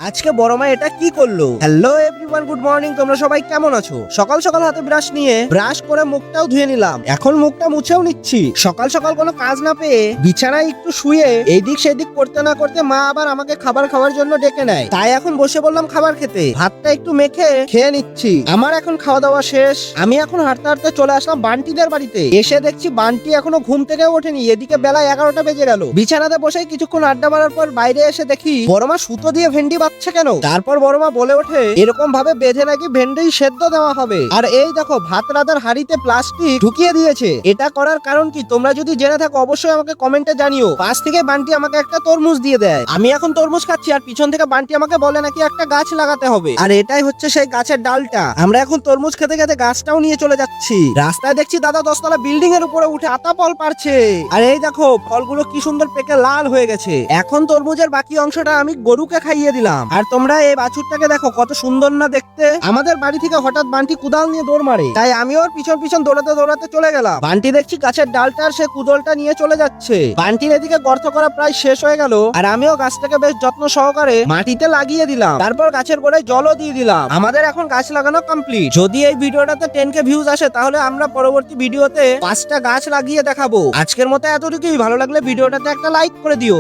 আজকে বড় মা এটা কি করলো? Hello everyone, good morning. তোমরা সবাই কেমন আছো? সকাল সকাল হাতে ব্রাশ নিয়ে ব্রাশ করে মুখটাও ধুয়ে নিলাম। এখন মুখটা মুছেও নিচ্ছি। সকাল সকাল কোনো কাজ না পেয়ে বিছানায় একটু শুয়ে এইদিক সেদিক করতে না করতে মা আবার আমাকে খাবার খাওয়ার জন্য ডেকে নেয়। তাই এখন বসে বললাম খাবার খেতে। ভাতটা একটু মেখে খেয়ে নিচ্ছি। আমার এখন খাওয়া দাওয়া শেষ। আমি এখন হাঁটতে হাঁটতে চলে আসলাম বান্টিদের বাড়িতে। এসে দেখছি বান্টি এখনো ঘুম থেকে ওঠেনি। এদিকে বেলা 11টা বেজে গেল। বিছানাতে বসে কিছুক্ষণ আড্ডা মারার পর বাইরে এসে দেখি বড়মা সুতো দিয়ে ভেন্ডি বাচ্ছে কেন। তারপর বড়মা বলে ওঠে এরকম ভাবে বেঁধে নাকি ভেন্ডি সেদ্ধ দেওয়া হবে। আর এই দেখো ভাত রাঁধার হাঁড়িতে প্লাস্টিক ঢুকিয়ে দিয়েছে। এটা করার কারণ কি তোমরা যদি জেনে থাকো অবশ্যই আমাকে কমেন্টে জানিও। পাশ থেকে বান্টি আমাকে একটা তরমুজ দিয়ে দেয়। আমি এখন তরমুজ খাচ্ছি আর পিছন থেকে বান্টি আমাকে বলে নাকি একটা গাছ লাগাতে হবে। আর এটাই হচ্ছে সেই গাছের ডালটা। আমরা এখন তরমুজ খেতে খেতে গাছটাও নিয়ে চলে যাচ্ছি। রাস্তায় দেখছি দাদা 10তলা বিল্ডিং এর উপরে উঠে আতা ফল পারছে। আর এই দেখো ফলগুলো কি সুন্দর পেকে লাল হয়ে গেছে। এখন তরমুজের বাকি অংশটা আমি গরুকে খাইয়ে দিলাম। আর তোমরা এই বাছুরটাকে দেখো কত সুন্দর না দেখতে। আমাদের বাড়ি থেকে হঠাৎ বান্টি কুদাল নিয়ে দৌড় মারে। তাই আমি ওর পিছন পিছন দৌড়াতে দৌড়াতে চলে গেলাম। বান্টি দেখছি গাছের ডালটা আর সে কুদলটা নিয়ে চলে যাচ্ছে। বান্টির এদিকে গর্ত করা প্রায় শেষ হয়ে গেল। আর আমিও গাছটাকে বেশ যত্ন সহকারে মাটিতে লাগিয়ে দিলাম। তারপর গাছের গোড়ায় জলও দিয়ে দিলাম। আমাদের এখন গাছ লাগানো কমপ্লিট। যদি এই ভিডিওটাতে 10K ভিউজ আসে তাহলে আমরা পরবর্তী ভিডিওতে 5টা গাছ লাগিয়ে দেখাবো। আজকের মতো এতটুকুই। ভালো লাগলে ভিডিওটাতে একটা লাইক করে দিও।